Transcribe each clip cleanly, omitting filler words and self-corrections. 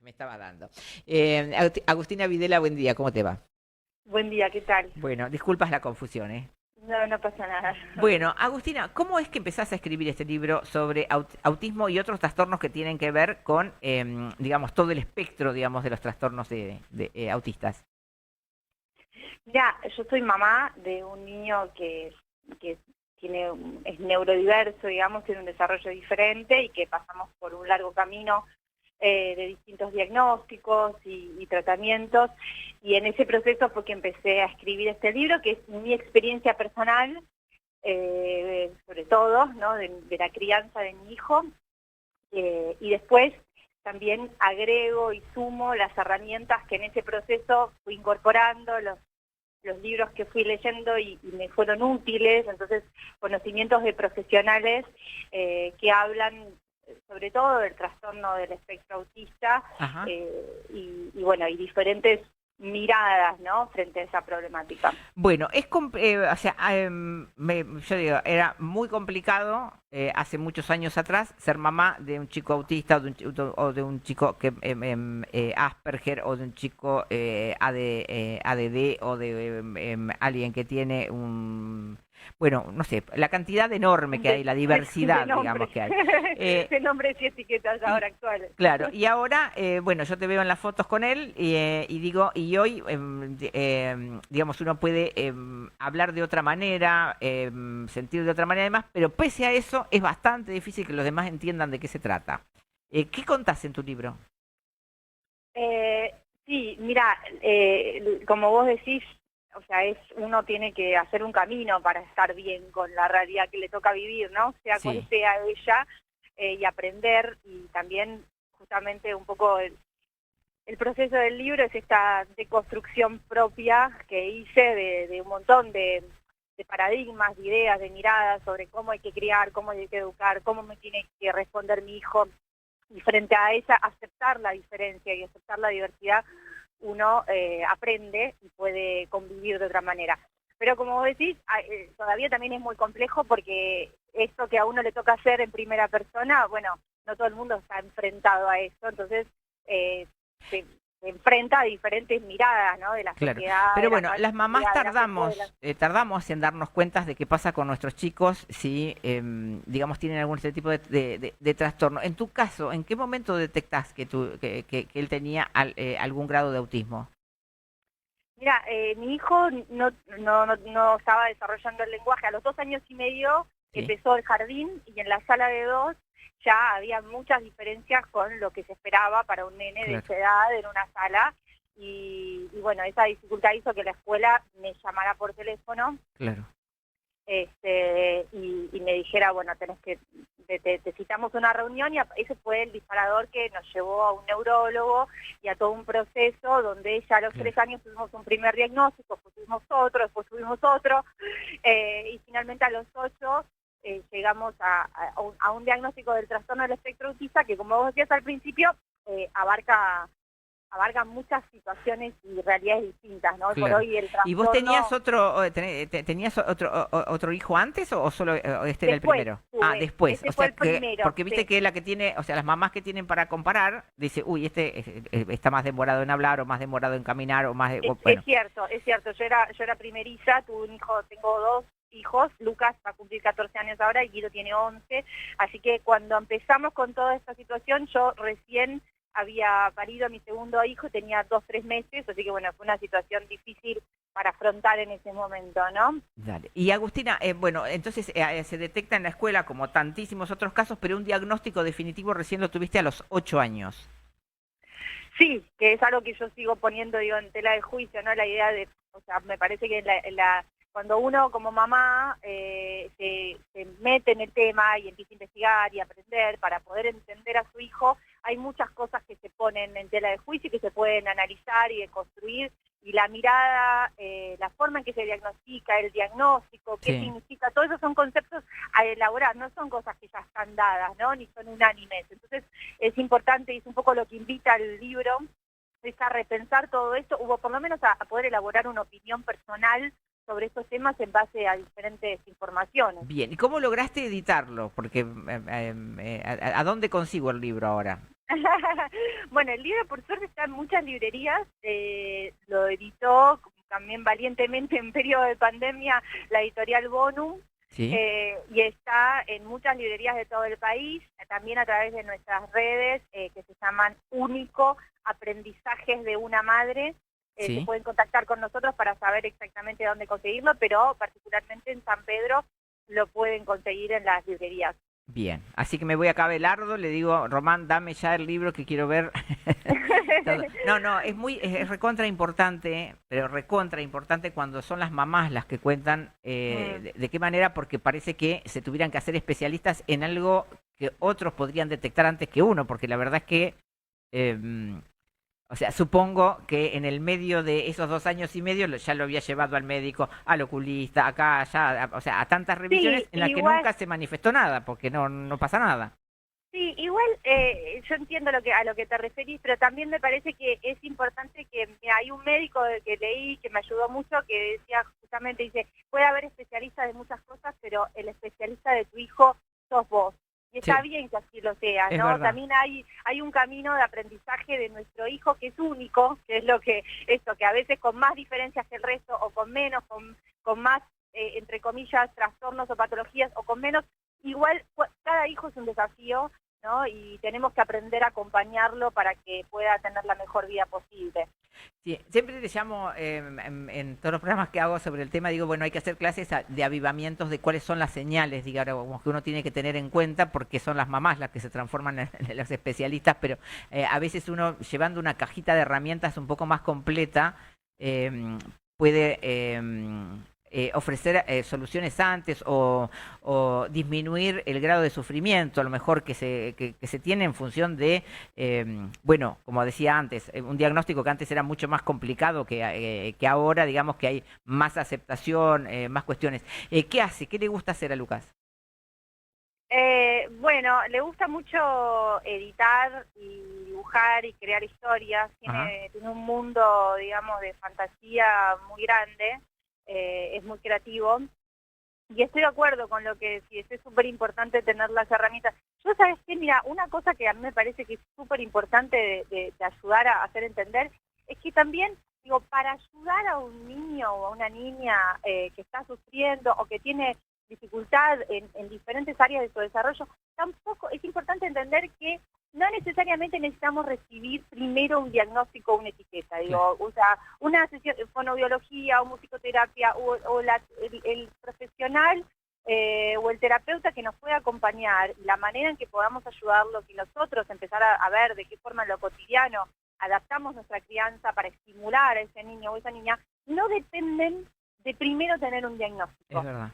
Me estaba dando. Agustina Videla, buen día, ¿cómo te va? Buen día, ¿qué tal? Bueno, disculpas la confusión, ¿eh? No, no pasa nada. Bueno, Agustina, ¿cómo es que empezaste a escribir este libro sobre autismo y otros trastornos que tienen que ver con, digamos, todo el espectro, digamos, de los trastornos de autistas? Mira, yo soy mamá de un niño que tiene, es neurodiverso, digamos, tiene un desarrollo diferente y que pasamos por un largo camino de distintos diagnósticos y tratamientos. Y en ese proceso fue que empecé a escribir este libro, que es mi experiencia personal, sobre todo, ¿no? De la crianza de mi hijo. Y después también agrego y sumo las herramientas que en ese proceso fui incorporando, los libros que fui leyendo y me fueron útiles, entonces conocimientos de profesionales que hablan sobre todo del trastorno del espectro autista Ajá. y bueno, y diferentes miradas, ¿no?, frente a esa problemática. Bueno, o sea, yo digo, era muy complicado hace muchos años atrás ser mamá de un chico autista o de un chico que Asperger o de un chico ADD o de alguien que tiene un, bueno, no sé, la cantidad enorme que hay, la De diversidad, digamos, nombres, que hay. Eh, de nombres y etiquetas y, ahora actuales. Claro, y ahora, bueno, yo te veo en las fotos con él y digo, y hoy, digamos, uno puede hablar de otra manera, sentir de otra manera además, pero pese a eso es bastante difícil que los demás entiendan de qué se trata. ¿Qué contás en tu libro? Eh, sí, mira, como vos decís, o sea, uno tiene que hacer un camino para estar bien con la realidad que le toca vivir, ¿no? Sea cual Sí, sea ella, y aprender, y también justamente un poco el proceso del libro es esta deconstrucción propia que hice de un montón de paradigmas, de ideas, de miradas sobre cómo hay que criar, cómo hay que educar, cómo me tiene que responder mi hijo. Y frente a esa, aceptar la diferencia y aceptar la diversidad, uno aprende y puede convivir de otra manera. Pero como vos decís, todavía también es muy complejo porque esto que a uno le toca hacer en primera persona, bueno, no todo el mundo está enfrentado a eso, entonces eh, se, se enfrenta a diferentes miradas, ¿no?, de la claro. sociedad, Pero de la bueno, las mamás familia, de las escuelas. tardamos en darnos cuenta de qué pasa con nuestros chicos si, digamos, tienen algún este tipo de trastorno. En tu caso, ¿en qué momento detectás que él tenía algún grado de autismo? Mira, mi hijo no estaba desarrollando el lenguaje. A los 2 años y medio Sí, empezó el jardín y en la sala de dos ya había muchas diferencias con lo que se esperaba para un nene de claro, esa edad en una sala. Y bueno, esa dificultad hizo que la escuela me llamara por teléfono claro, y me dijera, bueno, tenés que, te citamos una reunión y ese fue el disparador que nos llevó a un neurólogo y a todo un proceso donde ya a los claro. 3 años tuvimos un primer diagnóstico, después tuvimos otro, y finalmente a los 8 llegamos a un diagnóstico del trastorno del espectro autista que, como vos decías al principio, abarca muchas situaciones y realidades distintas, ¿no? Y por Claro. hoy el ¿Y vos tenías trastorno. tenías otro hijo antes o solo este era el Después primero? Ah, tuve, después. O ese fue sea el que, primero, porque viste sí. que la que tiene, o sea, las mamás que tienen para comparar, dice, uy, este está más demorado en hablar o más demorado en caminar o más Es bueno, cierto, es cierto. Yo era primeriza, tuve un hijo, tengo 2 hijos, Lucas va a cumplir 14 años ahora y Guido tiene 11, así que cuando empezamos con toda esta situación, yo recién había parido a mi segundo hijo, tenía 2, 3 meses, así que bueno, fue una situación difícil para afrontar en ese momento, ¿no? dale. Y Agustina, bueno, entonces se detecta en la escuela como tantísimos otros casos, pero un diagnóstico definitivo recién lo tuviste a los 8 años. Sí, que es algo que yo sigo poniendo, digo, en tela de juicio, ¿no? La idea de, o sea, me parece que cuando uno como mamá se mete en el tema y empieza a investigar y aprender para poder entender a su hijo, hay muchas cosas que se ponen en tela de juicio y que se pueden analizar y construir, y la mirada, la forma en que se diagnostica, el diagnóstico, qué Sí. significa, todo eso son conceptos a elaborar, no son cosas que ya están dadas, ¿no? Ni son unánimes. Entonces, es importante, y es un poco lo que invita el libro, es a repensar todo esto, o por lo menos a poder elaborar una opinión personal sobre estos temas en base a diferentes informaciones. Bien, ¿y cómo lograste editarlo? Porque ¿a dónde consigo el libro ahora? Bueno, el libro por suerte está en muchas librerías, lo editó también valientemente en periodo de pandemia la editorial Bonum, Sí, y está en muchas librerías de todo el país, también a través de nuestras redes que se llaman Único Aprendizajes de una Madre. Se sí. pueden contactar con nosotros para saber exactamente dónde conseguirlo, pero particularmente en San Pedro lo pueden conseguir en las librerías. Bien, así que me voy acá a Abelardo, le digo, Román, dame ya el libro que quiero ver todo. No, no, es recontra importante, pero recontra importante cuando son las mamás las que cuentan Mm. de qué manera, porque parece que se tuvieran que hacer especialistas en algo que otros podrían detectar antes que uno, porque la verdad es que em, o sea, supongo que en el medio de esos 2 años y medio ya lo había llevado al médico, al oculista, acá, allá, o sea, a tantas Sí, revisiones en las que igual, nunca se manifestó nada, porque no pasa nada. sí, igual yo entiendo a lo que te referís, pero también me parece que es importante que mira, hay un médico que leí que me ayudó mucho que decía justamente, dice, puede haber especialistas de muchas cosas, pero el especialista de tu hijo sos vos. Y está Sí, bien que así lo sea, es ¿no? verdad. También hay un camino de aprendizaje de nuestro hijo que es único, que es lo que, esto, que a veces con más diferencias que el resto, o con menos, con más, entre comillas, trastornos o patologías, o con menos, igual cada hijo es un desafío, ¿no? Y tenemos que aprender a acompañarlo para que pueda tener la mejor vida posible. Sí, siempre te llamo en todos los programas que hago sobre el tema, digo, bueno, hay que hacer clases de avivamientos de cuáles son las señales, digamos, que uno tiene que tener en cuenta, porque son las mamás las que se transforman en los especialistas, pero a veces uno llevando una cajita de herramientas un poco más completa eh, puede ofrecer soluciones antes o disminuir el grado de sufrimiento, a lo mejor que se tiene en función de bueno, como decía antes, un diagnóstico que antes era mucho más complicado que ahora, digamos que hay más aceptación, más cuestiones. ¿Qué hace? ¿Qué le gusta hacer a Lucas? Bueno, le gusta mucho editar y dibujar y crear historias. Ajá. Tiene un mundo, digamos, de fantasía muy grande. Es muy creativo. Y estoy de acuerdo con lo que decís, es súper importante tener las herramientas. Yo, ¿sabes qué? Mira, una cosa que a mí me parece que es súper importante de ayudar a hacer entender, es que también, digo, para ayudar a un niño o a una niña que está sufriendo o que tiene dificultad en diferentes áreas de su desarrollo, tampoco es importante entender que no necesariamente necesitamos recibir primero un diagnóstico o una etiqueta, Claro. digo, o sea, una sesión de fonoaudiología o musicoterapia o el profesional o el terapeuta que nos puede acompañar, la manera en que podamos ayudarlos y nosotros empezar a ver de qué forma en lo cotidiano adaptamos nuestra crianza para estimular a ese niño o esa niña, no dependen de primero tener un Es diagnóstico. verdad.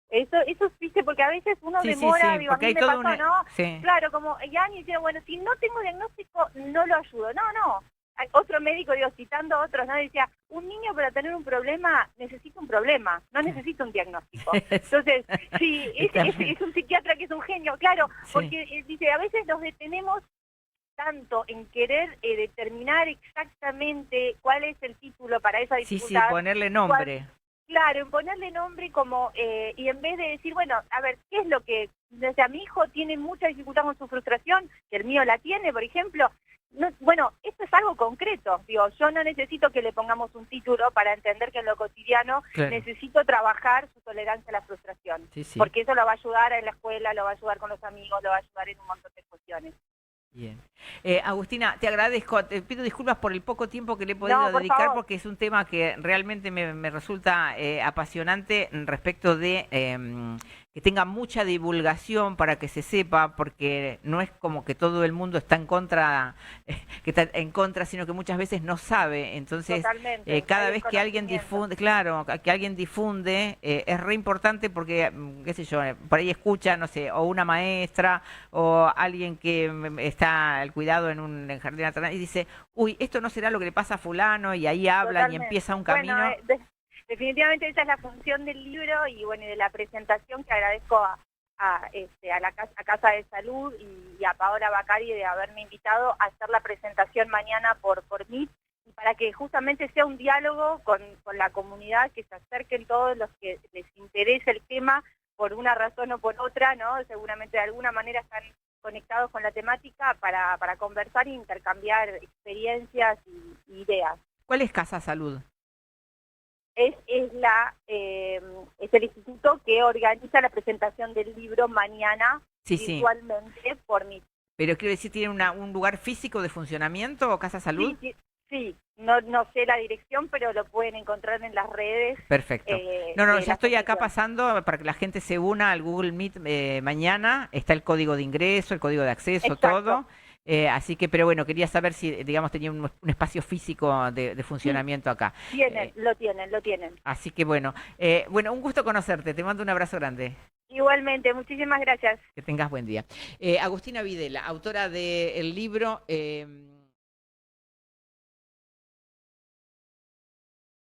Eso viste, porque a veces uno Sí, sí, demora, sí, digo, a porque mí hay me todo pasó, un... ¿no? Sí, Claro, como ya ni decía, bueno, si no tengo diagnóstico, no lo ayudo. No, no. Hay otro médico, digo, citando a otros, ¿no? Decía, un niño para tener un problema necesita un problema, no necesita un diagnóstico. Entonces, sí, exactamente. es un psiquiatra que es un genio, claro, Sí, porque dice, a veces nos detenemos tanto en querer determinar exactamente cuál es el título para esa sí, sí, dificultad, ponerle nombre. claro, en ponerle nombre como, y en vez de decir, bueno, a ver, ¿qué es lo que, o sea, mi hijo tiene mucha dificultad con su frustración, que el mío la tiene, por ejemplo? No, bueno, esto es algo concreto, digo, yo no necesito que le pongamos un título para entender que en lo cotidiano Claro, necesito trabajar su tolerancia a la frustración, sí, sí. porque eso lo va a ayudar en la escuela, lo va a ayudar con los amigos, lo va a ayudar en un montón de cuestiones. Bien. Agustina, te agradezco, te pido disculpas por el poco tiempo que le he No, podido por dedicar favor. porque es un tema que realmente me resulta apasionante respecto de que tenga mucha divulgación para que se sepa, porque no es como que todo el mundo está en contra, que está en contra, sino que muchas veces no sabe. Entonces, Totalmente, hay cada vez que alguien desconocimiento. difunde, claro, que alguien difunde, es re importante porque, qué sé yo, por ahí escucha, no sé, o una maestra o alguien que está al cuidado en un jardín natural y dice, uy, esto no será lo que le pasa a fulano y ahí hablan y empieza Totalmente. un Bueno, camino. definitivamente esa es la función del libro y bueno, y de la presentación que agradezco a Casa de Salud y a Paola Bacari de haberme invitado a hacer la presentación mañana por Meet y para que justamente sea un diálogo con la comunidad, que se acerquen todos los que les interese el tema por una razón o por otra, ¿no? Seguramente de alguna manera están conectados con la temática para conversar e intercambiar experiencias y ideas. ¿Cuál es Casa Salud? Es el instituto que organiza la presentación del libro mañana Sí, virtualmente por mí. Pero quiero decir, ¿tiene un lugar físico de funcionamiento o Casa Salud? Sí. No sé la dirección, pero lo pueden encontrar en las redes. Perfecto. Ya estoy acá pasando para que la gente se una al Google Meet mañana. Está el código de ingreso, el código de acceso, Exacto. todo. Así que, pero bueno, quería saber si, digamos, tenía un espacio físico de funcionamiento acá. Lo tienen. Así que bueno, un gusto conocerte. Te mando un abrazo grande. Igualmente, muchísimas gracias. Que tengas buen día. Agustina Videla, autora del libro